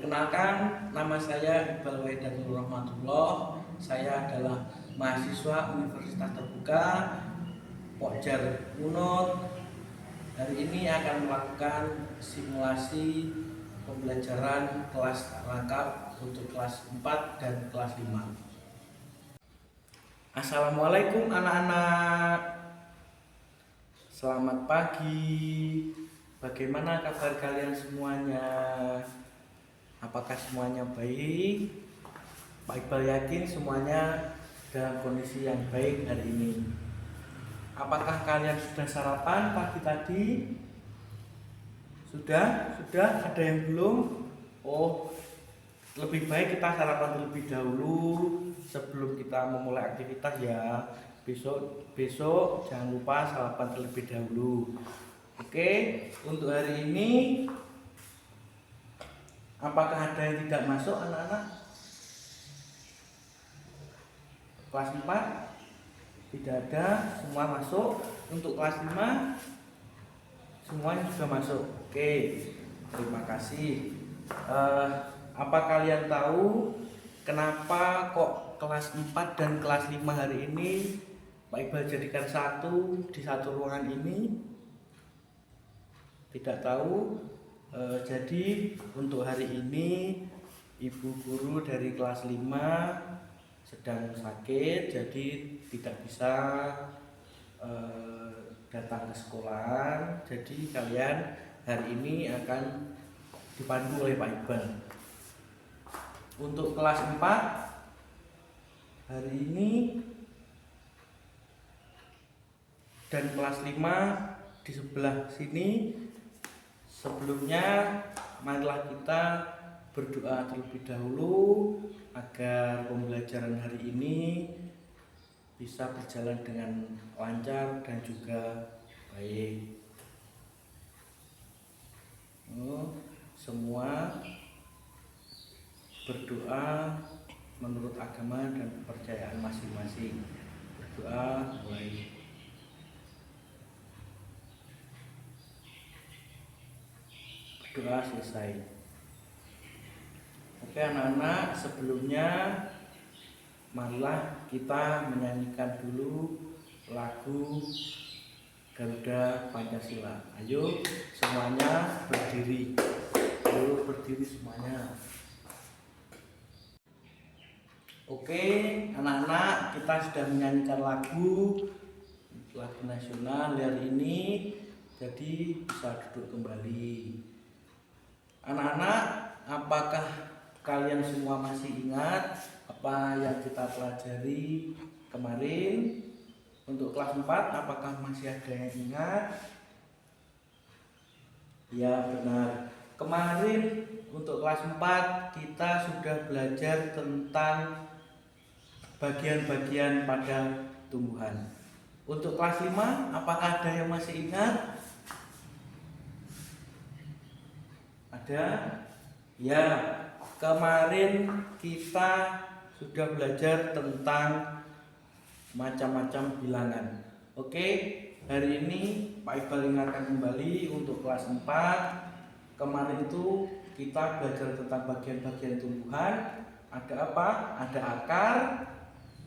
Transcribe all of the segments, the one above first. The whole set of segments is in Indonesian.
Perkenalkan, nama saya Iqbal Wahidatul Rahmatullah. Saya adalah mahasiswa Universitas Terbuka Pokjar Unut. Hari ini akan melakukan simulasi pembelajaran kelas rangkap untuk kelas 4 dan kelas 5. Assalamualaikum anak-anak. Selamat pagi. Bagaimana kabar kalian semuanya? Apakah semuanya baik? Pak Iqbal yakin semuanya dalam kondisi yang baik hari ini. Apakah kalian sudah sarapan pagi tadi? Sudah? Ada yang belum? Oh, lebih baik kita sarapan terlebih dahulu sebelum kita memulai aktivitas ya. Besok jangan lupa sarapan terlebih dahulu. Oke, untuk hari ini apakah ada yang tidak masuk anak-anak? Kelas 4 tidak ada, semua masuk. Untuk kelas 5 semuanya sudah masuk. Oke, terima kasih. Apa kalian tahu kenapa kok kelas 4 dan kelas 5 hari ini Pak Iqbal jadikan di satu ruangan ini? Tidak tahu. Jadi untuk hari ini ibu guru dari kelas 5 sedang sakit, jadi tidak bisa datang ke sekolah. Jadi kalian hari ini akan dipandu oleh Pak Iqbal. Untuk kelas 4 hari ini dan kelas 5 di sebelah sini. Sebelumnya marilah kita berdoa terlebih dahulu agar pembelajaran hari ini bisa berjalan dengan lancar dan juga baik. Semua berdoa menurut agama dan kepercayaan masing-masing. Berdoa mulai. Doa selesai. Oke anak-anak, sebelumnya marilah kita menyanyikan dulu lagu Garuda Pancasila. Ayo semuanya berdiri. Ayo berdiri semuanya. Oke anak-anak, kita sudah menyanyikan lagu nasional hari ini. Jadi bisa duduk kembali. Anak-anak, apakah kalian semua masih ingat apa yang kita pelajari kemarin? Untuk kelas 4, apakah masih ada yang ingat? Ya benar. Kemarin untuk kelas 4 kita sudah belajar tentang bagian-bagian pada tumbuhan. Untuk kelas 5, apakah ada yang masih ingat? Ada? Ya, kemarin kita sudah belajar tentang macam-macam bilangan. Oke, hari ini Pak Iqbal ingatkan kembali untuk kelas 4. Kemarin itu kita belajar tentang bagian-bagian tumbuhan. Ada apa? Ada akar,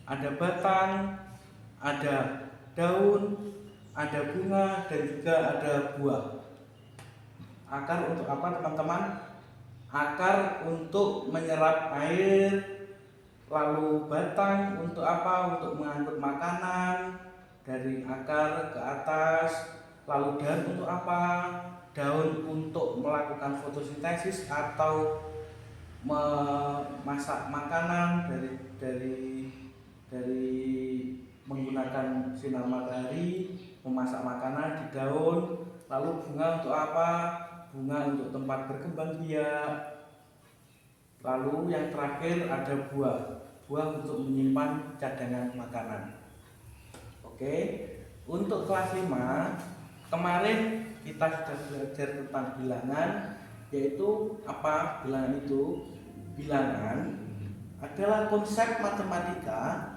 ada batang, ada daun, ada bunga, dan juga ada buah. Akar untuk apa teman-teman? Akar untuk menyerap air. Lalu batang untuk apa? Untuk mengangkut makanan dari akar ke atas. Lalu daun untuk apa? Daun untuk melakukan fotosintesis atau memasak makanan dari menggunakan sinar matahari, memasak makanan di daun. Lalu bunga untuk apa? Bunga untuk tempat berkembang biak. Lalu yang terakhir ada buah. Buah untuk menyimpan cadangan makanan. Oke. Untuk kelas 5 kemarin kita sudah belajar tentang bilangan, yaitu apa bilangan itu? Bilangan adalah konsep matematika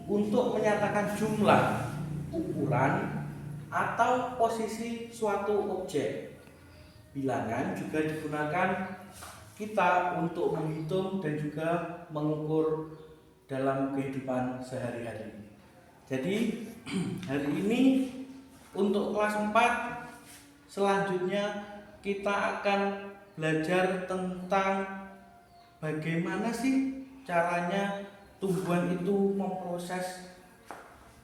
untuk menyatakan jumlah, ukuran, atau posisi suatu objek. Bilangan juga digunakan kita untuk menghitung dan juga mengukur dalam kehidupan sehari-hari. Jadi hari ini untuk kelas 4 selanjutnya kita akan belajar tentang bagaimana sih caranya tumbuhan itu memproses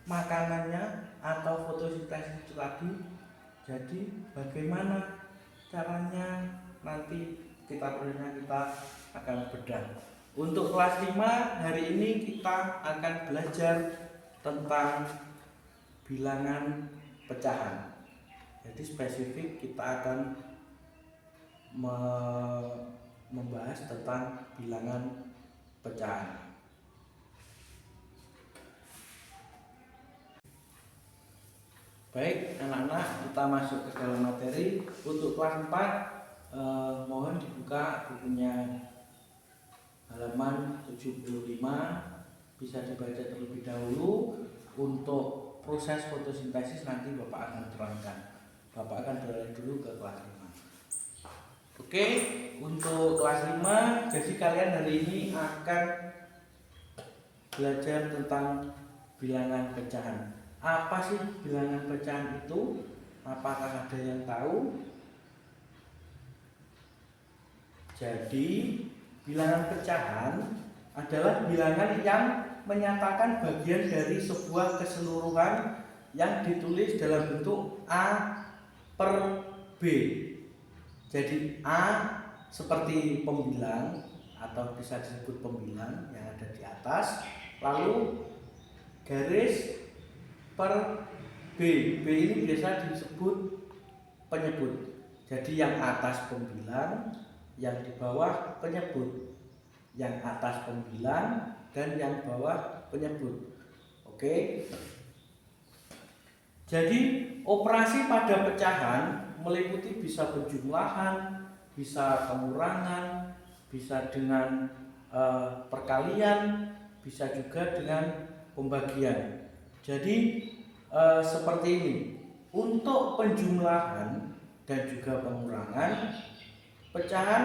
makanannya atau fotosintesis itu tadi. Jadi bagaimana caranya nanti kita akan bedah. Untuk kelas 5 hari ini kita akan belajar tentang bilangan pecahan. Jadi spesifik kita akan membahas tentang bilangan pecahan. Baik anak-anak, kita masuk ke dalam materi. Untuk kelas 4 mohon dibuka bukunya halaman 75, bisa dibaca terlebih dahulu. Untuk proses fotosintesis nanti Bapak akan terangkan. Bapak akan beralih dulu ke kelas 5. Oke, untuk kelas 5, jadi kalian hari ini akan belajar tentang bilangan pecahan. Apa sih bilangan pecahan itu? Apakah ada yang tahu? Jadi bilangan pecahan adalah bilangan yang menyatakan bagian dari sebuah keseluruhan yang ditulis dalam bentuk A per B. Jadi A seperti pembilang atau bisa disebut pembilang yang ada di atas, lalu garis per B. B ini biasa disebut penyebut. Jadi yang atas pembilang, yang di bawah penyebut. Yang atas pembilang dan yang bawah penyebut. Oke. Jadi operasi pada pecahan meliputi bisa penjumlahan, bisa pengurangan, bisa dengan perkalian, bisa juga dengan pembagian. Jadi seperti ini. Untuk penjumlahan dan juga pengurangan, pecahan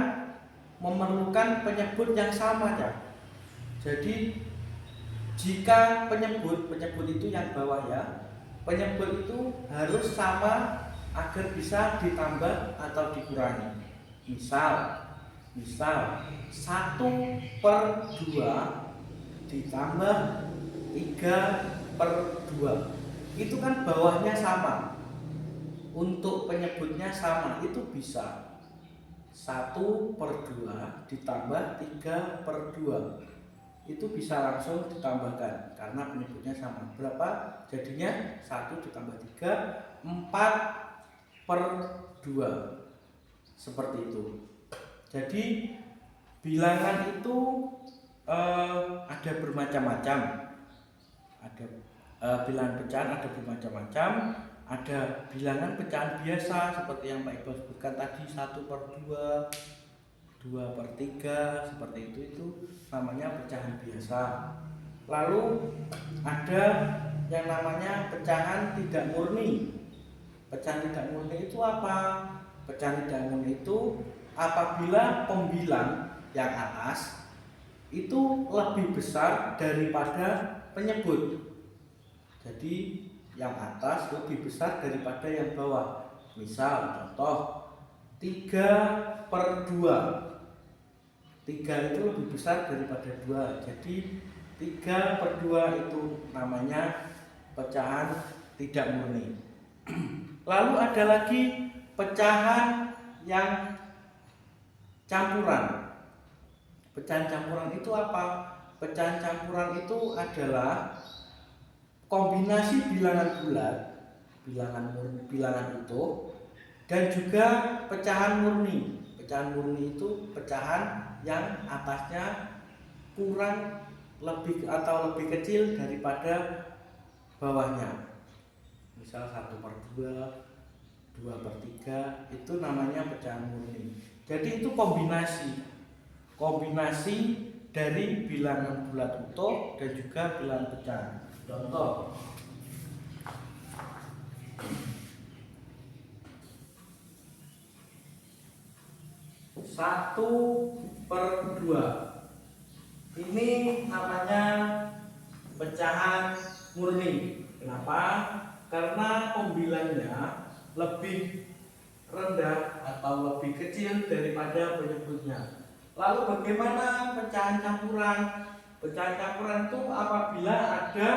memerlukan penyebut yang sama ya. Jadi jika penyebut itu yang bawah ya, penyebut itu harus sama agar bisa ditambah atau dikurangi. Misal 1/2 ditambah 3/2, itu kan bawahnya sama, untuk penyebutnya sama, itu bisa 1/2 ditambah 3/2, itu bisa langsung ditambahkan karena penyebutnya sama. Berapa jadinya? 1 ditambah 3, 4/2, seperti itu. Jadi bilangan itu ada bermacam-macam. Ada bilangan pecahan ada bermacam-macam. Ada bilangan pecahan biasa seperti yang Pak Iqbal sebutkan tadi, 1/2, 2/3, seperti itu namanya pecahan biasa. Lalu ada yang namanya pecahan tidak murni. Pecahan tidak murni itu apa? Pecahan tidak murni itu apabila pembilang yang atas itu lebih besar daripada penyebut. Jadi yang atas lebih besar daripada yang bawah. Misal contoh 3/2, 3 itu lebih besar daripada 2. Jadi 3/2 itu namanya pecahan tidak murni. Lalu ada lagi pecahan yang campuran. Pecahan campuran itu apa? Pecahan campuran itu adalah kombinasi bilangan bulat, bilangan utuh, dan juga pecahan murni. Pecahan murni itu pecahan yang atasnya kurang lebih atau lebih kecil daripada bawahnya. Misal 1/2, 2/3, itu namanya pecahan murni. Jadi itu kombinasi dari bilangan bulat utuh dan juga bilangan pecahan. Contoh, 1/2. Ini namanya pecahan murni. Kenapa? Karena pembilangnya lebih rendah atau lebih kecil daripada penyebutnya. Lalu bagaimana pecahan campuran? Pecahan campuran itu apabila ada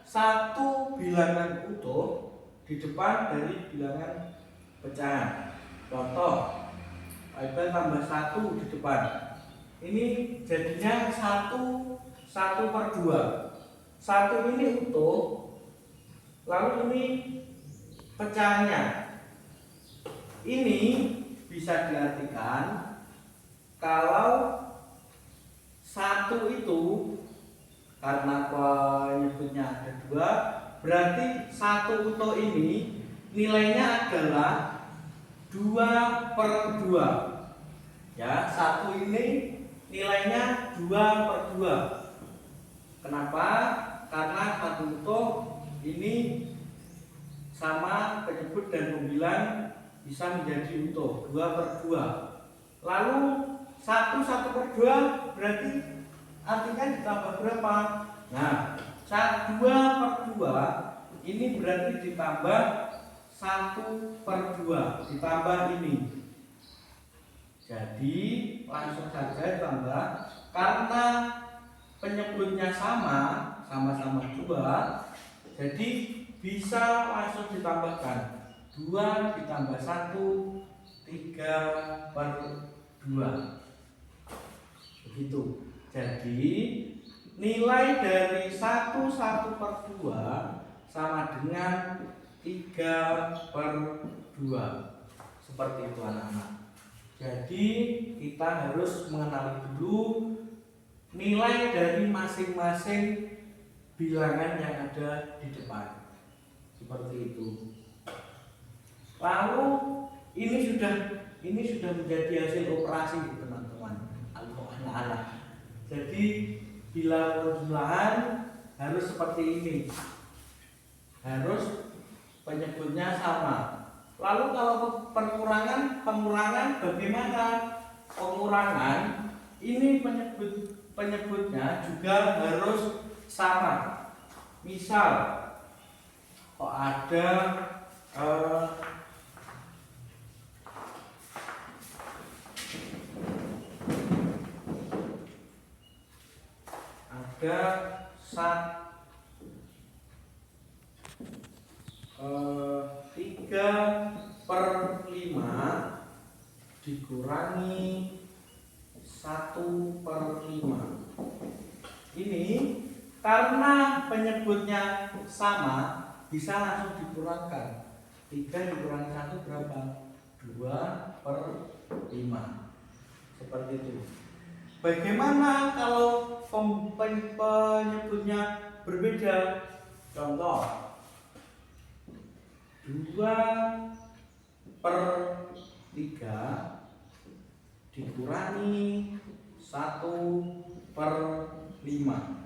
satu bilangan utuh di depan dari bilangan pecahan. Contoh, ada tambah 1 di depan. Ini jadinya 1/2. 1 ini utuh, lalu ini pecahannya. Ini bisa diartikan kalau 1 itu karena penyebutnya ada 2, berarti 1 utuh ini nilainya adalah 2/2. Ya, 1 ini nilainya 2/2. Kenapa? Karena 1 utuh ini sama penyebut dan pembilang bisa menjadi utuh 2/2. Lalu 1/2 berarti artinya ditambah berapa? Nah, 2/2 ini berarti ditambah 1/2 ditambah ini. Jadi langsung saja ditambah, karena penyebutnya sama-sama 2, jadi bisa langsung ditambahkan. 2 ditambah 1, 3/2. Begitu. Jadi nilai dari 1/2 sama dengan 3/2. Seperti itu anak-anak. Jadi kita harus mengenali dulu nilai dari masing-masing bilangan yang ada di depan. Seperti itu. Lalu ini sudah menjadi hasil operasi, teman-teman. Anak-anak. Jadi bila penjumlahan harus seperti ini. Harus penyebutnya sama. Lalu kalau pengurangan bagaimana? Pengurangan ini penyebutnya juga harus sama. Misal kok ada ada 3/5 dikurangi 1/5. Ini karena penyebutnya sama, bisa langsung dikurangkan. 3 dikurangi 1 berapa? 2/5. Seperti itu. Bagaimana kalau penyebutnya berbeda? Contoh, 2/3 dikurangi 1/5.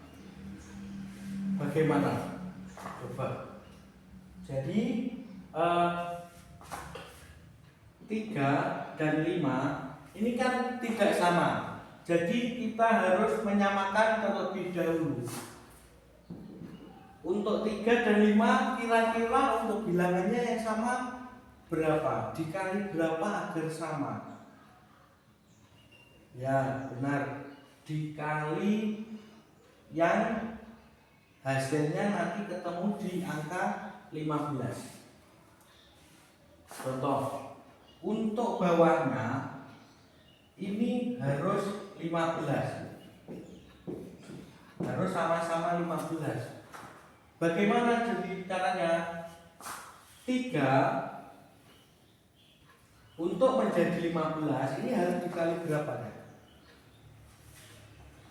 Bagaimana? Coba. Jadi 3 dan 5 ini kan tidak sama. Jadi kita harus menyamakan terlebih dahulu. Untuk 3 dan 5 kira-kira untuk bilangannya yang sama berapa? Dikali berapa agar sama? Ya, benar. Dikali yang hasilnya nanti ketemu di angka 15. Contoh, untuk bawahnya ini harus 15. Harus sama-sama 15. Bagaimana jadi caranya? 3 untuk menjadi 15 ini harus dikali berapa ya?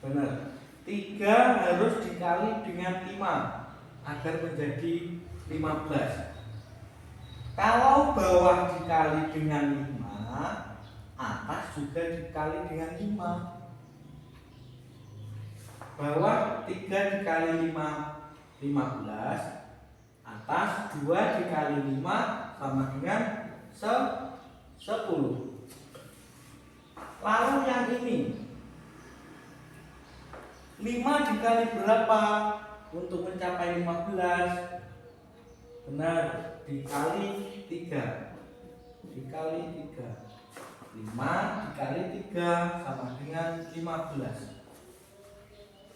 Benar. 3 harus dikali dengan 5 agar menjadi 15. Kalau bawah dikali dengan 5, atas juga dikali dengan 5. Bawah 3 dikali 5, 15. Atas 2 dikali 5 sama dengan 10. Lalu yang ini 5 dikali berapa untuk mencapai 15? Benar, dikali 3. Dikali 3. 5 dikali 3 sama dengan 15.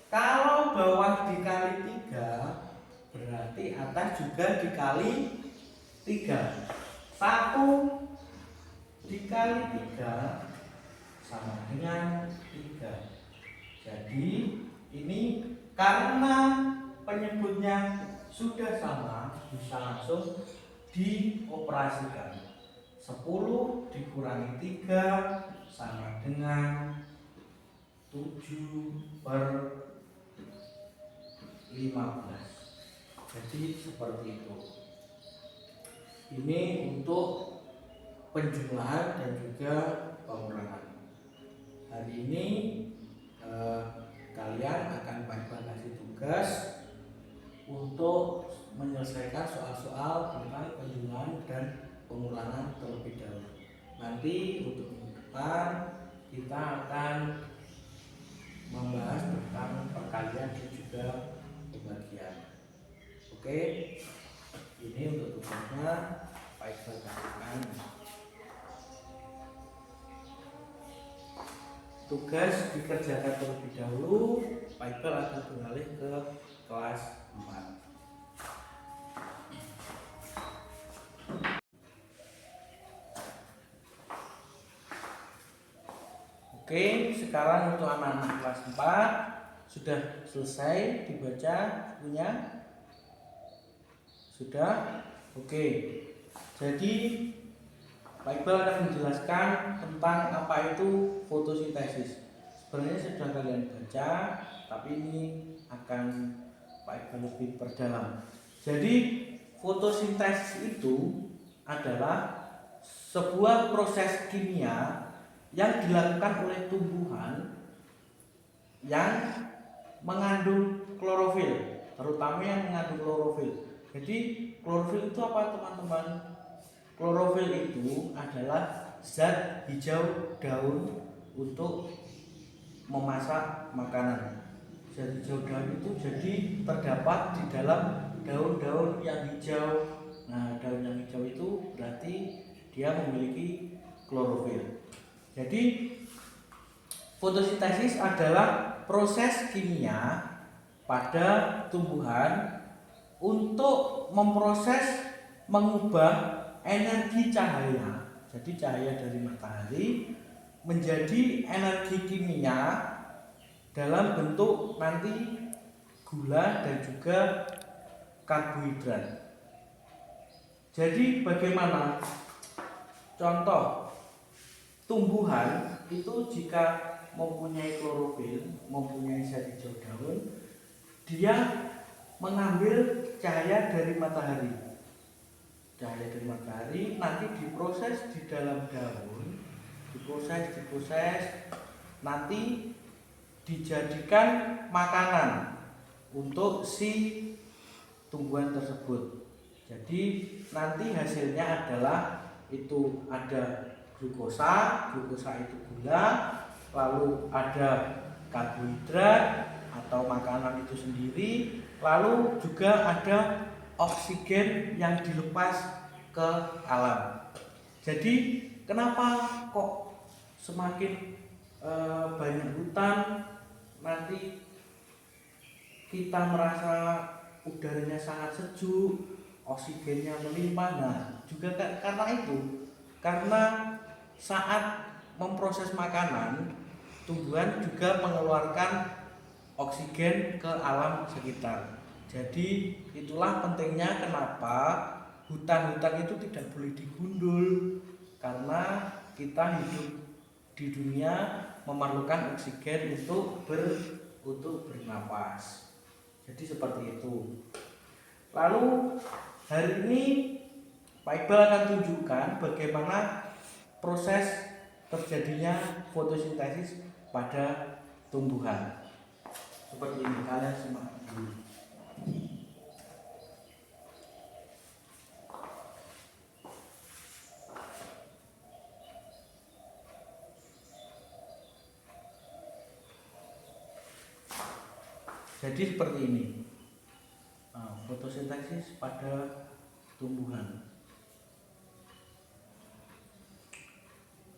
Kalau bawah dikali 3, berarti atas juga dikali 3. 1 dikali 3 sama dengan 3. Jadi ini karena penyebutnya sudah sama, bisa langsung dioperasikan. 10 dikurangi 3 sama dengan 7/15. Jadi seperti itu. Ini untuk penjumlahan dan juga pengurangan. Hari ini kalian akan kasih tugas untuk menyelesaikan soal-soal tentang penjumlahan dan pengurangan terlebih dahulu. Nanti untuk minggu depan kita akan membahas tentang perkalian dan juga pembagian. Oke, ini untuk tugasnya Pak Iqbal kasihkan. Tugas dikerjakan terlebih dahulu. Pak Iqbal akan beralih ke kelas 4. Oke, sekarang untuk anak-anak kelas 4 sudah selesai dibaca bukunya? Sudah? Oke. Jadi Pak Iqbal akan menjelaskan tentang apa itu fotosintesis. Sebenarnya sudah kalian baca, tapi ini akan Pak Iqbal lebih perdalam. Jadi fotosintesis itu adalah sebuah proses kimia yang dilakukan oleh tumbuhan yang mengandung klorofil, terutama yang mengandung klorofil. Jadi klorofil itu apa teman-teman? Klorofil itu adalah zat hijau daun untuk memasak makanan. Zat hijau daun itu jadi terdapat di dalam daun-daun yang hijau. Nah, daun yang hijau itu berarti dia memiliki klorofil. Jadi fotosintesis adalah proses kimia pada tumbuhan untuk memproses mengubah energi cahaya. Jadi cahaya dari matahari menjadi energi kimia dalam bentuk nanti gula dan juga karbohidrat. Jadi bagaimana? Contoh, tumbuhan itu jika mempunyai klorofil, mempunyai zat hijau daun, dia mengambil cahaya dari matahari. Cahaya dari matahari nanti diproses di dalam daun, diproses, nanti dijadikan makanan untuk si tumbuhan tersebut. Jadi nanti hasilnya adalah itu ada glukosa itu gula, lalu ada karbohidrat atau makanan itu sendiri, lalu juga ada oksigen yang dilepas ke alam. Jadi kenapa kok semakin banyak hutan nanti kita merasa udaranya sangat sejuk, oksigennya melimpah? Nah, juga karena itu, karena saat memproses makanan, tumbuhan juga mengeluarkan oksigen ke alam sekitar. Jadi itulah pentingnya kenapa hutan-hutan itu tidak boleh digundul, karena kita hidup di dunia memerlukan oksigen untuk bernapas. Jadi seperti itu. Lalu hari ini Pak Iqbal akan tunjukkan bagaimana proses terjadinya fotosintesis pada tumbuhan. Seperti ini, kalian simak dulu. Jadi seperti ini. Fotosintesis pada tumbuhan.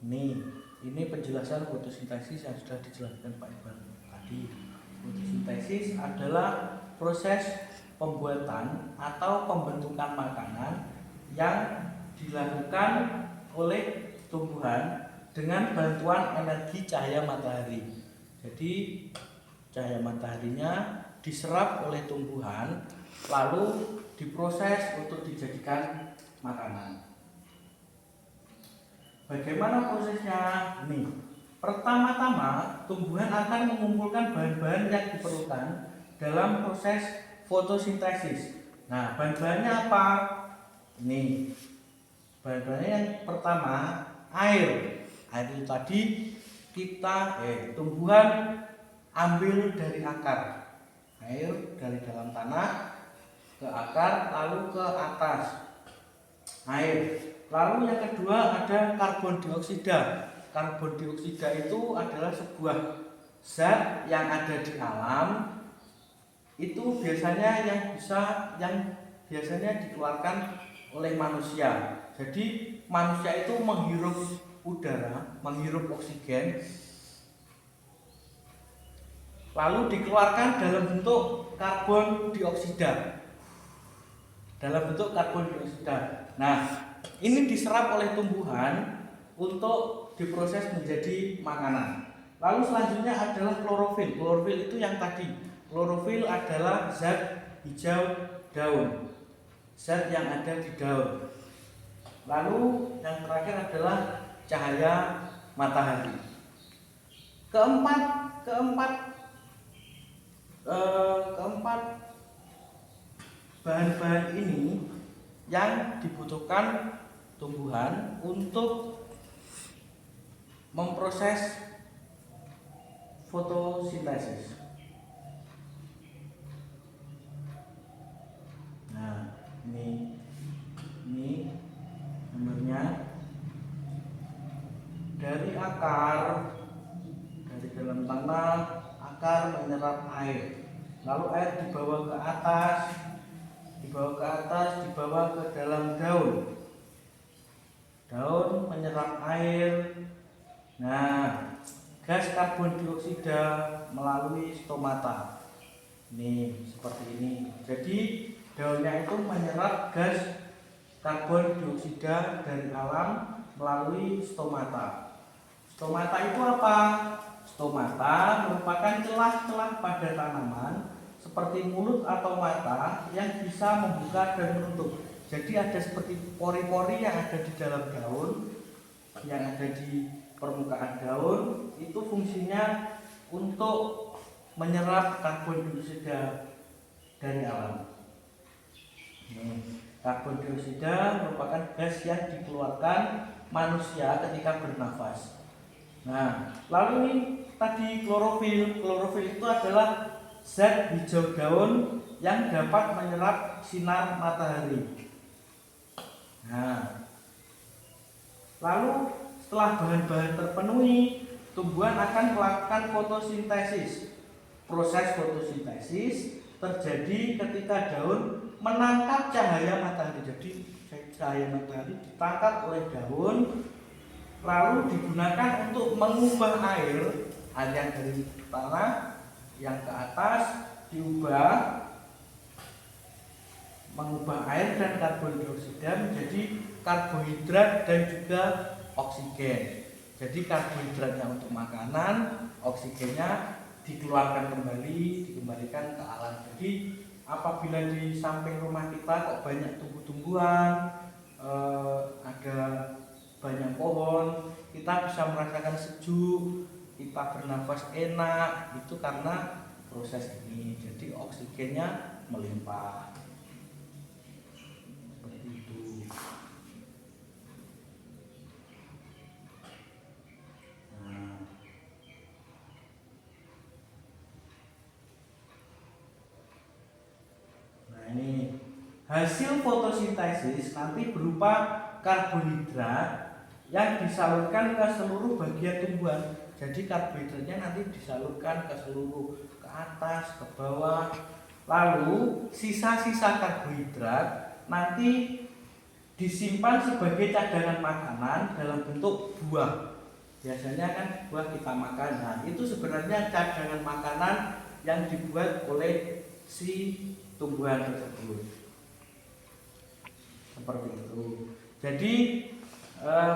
Ini penjelasan fotosintesis yang sudah dijelaskan Pak Iqbal tadi. Fotosintesis adalah proses pembuatan atau pembentukan makanan yang dilakukan oleh tumbuhan dengan bantuan energi cahaya matahari. Jadi cahaya mataharinya diserap oleh tumbuhan lalu diproses untuk dijadikan makanan. Bagaimana prosesnya? Pertama-tama tumbuhan akan mengumpulkan bahan-bahan yang diperlukan dalam proses fotosintesis. Nah, bahan-bahannya apa? Bahan-bahannya yang pertama air. Air itu tadi tumbuhan ambil dari akar. Air dari dalam tanah ke akar lalu ke atas. Air. Lalu yang kedua ada karbon dioksida. Karbon dioksida itu adalah sebuah zat yang ada di alam. Itu biasanya yang biasanya dikeluarkan oleh manusia. Jadi manusia itu menghirup udara, menghirup oksigen, lalu dikeluarkan dalam bentuk karbon dioksida. Nah, ini diserap oleh tumbuhan untuk diproses menjadi makanan. Lalu selanjutnya adalah klorofil. Klorofil itu yang tadi. Klorofil adalah zat hijau daun, zat yang ada di daun. Lalu yang terakhir adalah cahaya matahari. Keempat bahan-bahan ini yang dibutuhkan tumbuhan untuk memproses fotosintesis. Nah, ini nomornya. Dari akar, dari dalam tanah, akar menyerap air. Lalu air dibawa ke atas, dibawa ke dalam daun. Daun menyerap air. Nah, gas karbon dioksida melalui stomata. Ini seperti ini. Jadi daunnya itu menyerap gas karbon dioksida dari alam melalui stomata. Stomata itu apa? Stomata merupakan celah-celah pada tanaman seperti mulut atau mata yang bisa membuka dan menutup. Jadi ada seperti pori-pori yang ada di dalam daun, yang ada di permukaan daun, itu fungsinya untuk menyerap karbon dioksida dari alam. Karbon dioksida merupakan gas yang dikeluarkan manusia ketika bernafas. Nah, lalu ini tadi klorofil. Klorofil itu adalah zat hijau daun yang dapat menyerap sinar matahari. Nah, lalu setelah bahan-bahan terpenuhi, tumbuhan akan melakukan fotosintesis. Proses fotosintesis terjadi ketika daun menangkap cahaya matahari. Jadi cahaya matahari ditangkap oleh daun, lalu digunakan untuk mengubah air yang dari tanah yang ke atas mengubah air dan karbon dioksida menjadi karbohidrat dan juga oksigen. Jadi karbohidratnya untuk makanan, oksigennya dikeluarkan dikembalikan ke alam. Jadi apabila di samping rumah kita kok banyak tumbuh-tumbuhan, ada banyak pohon, kita bisa merasakan sejuk, kita bernafas enak, itu karena proses ini. Jadi oksigennya melimpah. Seperti itu. Nah, ini hasil fotosintesis nanti berupa karbohidrat yang disalurkan ke seluruh bagian tumbuhan. Jadi karbohidratnya nanti disalurkan ke seluruh, ke atas, ke bawah. Lalu sisa-sisa karbohidrat nanti disimpan sebagai cadangan makanan dalam bentuk buah. Biasanya kan buah kita makan. Nah, itu sebenarnya cadangan makanan yang dibuat oleh si tumbuhan tersebut. Seperti itu. Jadi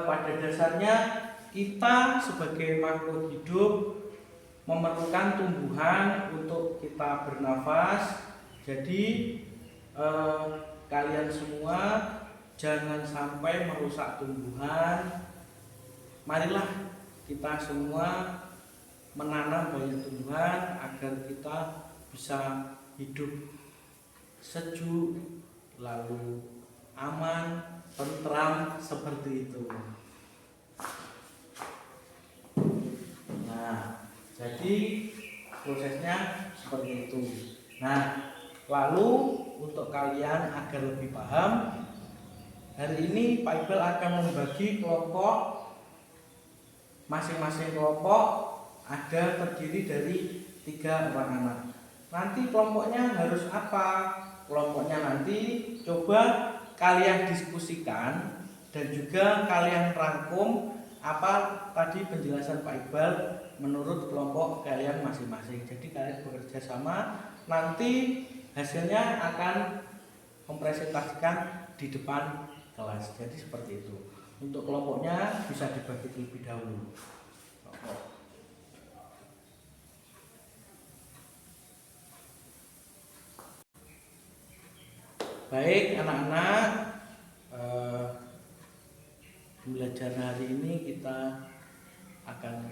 pada dasarnya kita sebagai makhluk hidup memerlukan tumbuhan untuk kita bernafas. Jadi kalian semua jangan sampai merusak tumbuhan. Marilah kita semua menanam banyak tumbuhan agar kita bisa hidup sejuk, lalu aman, tentram, seperti itu. Nah, jadi prosesnya seperti itu. Nah, lalu untuk kalian agar lebih paham, hari ini Pak Iqbal akan membagi kelompok. Masing-masing kelompok ada terdiri dari 3 orang anak. Nanti kelompoknya harus apa? Kelompoknya nanti coba kalian diskusikan dan juga kalian rangkum apa tadi penjelasan Pak Iqbal menurut kelompok kalian masing-masing. Jadi kalian bekerja sama, nanti hasilnya akan mempresentasikan di depan kelas. Jadi seperti itu. Untuk kelompoknya bisa dibagi terlebih dahulu. Baik anak-anak, pembelajaran hari ini kita akan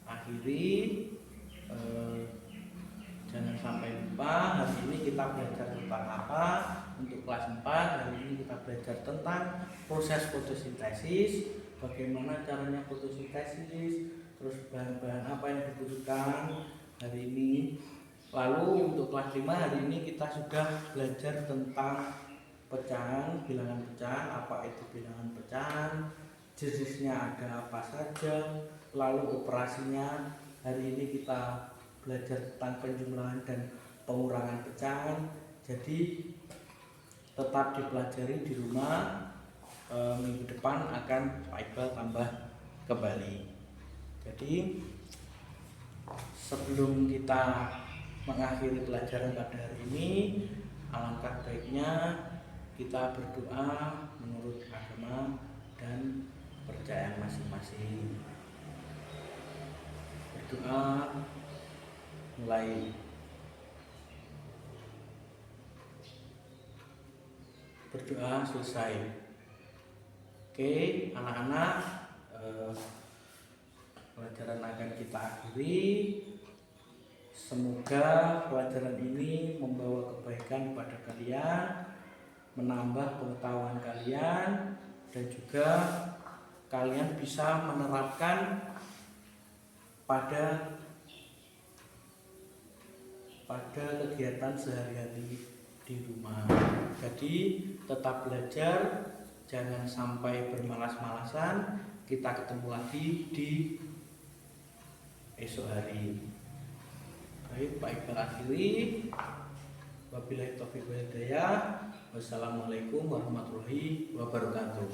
akhiri. Jangan sampai lupa, hari ini kita belajar tentang apa. Untuk kelas 4 hari ini kita belajar tentang proses fotosintesis, bagaimana caranya fotosintesis, terus bahan-bahan apa yang dibutuhkan hari ini. Lalu untuk kelas 5 hari ini kita sudah belajar tentang pecahan, bilangan pecahan, apa itu bilangan pecahan, jenisnya ada apa saja, lalu operasinya. Hari ini kita belajar tentang penjumlahan dan pengurangan pecahan. Jadi tetap dipelajari di rumah. Minggu depan akan Pak Iqbal tambah kembali. Jadi sebelum kita mengakhiri pelajaran pada hari ini, alangkah baiknya kita berdoa menurut agama dan kepercayaan masing-masing. Berdoa mulai. Berdoa selesai. Oke, anak-anak, pelajaran akan kita akhiri. Semoga pelajaran ini membawa kebaikan kepada kalian, menambah pengetahuan kalian, dan juga kalian bisa menerapkan pada kegiatan sehari-hari di rumah. Jadi tetap belajar, jangan sampai bermalas-malasan. Kita ketemu lagi di esok hari. Baik, Pak Iqbal akhiri. Wabillahi taufiq wal hidayah. Wassalamualaikum warahmatullahi wabarakatuh.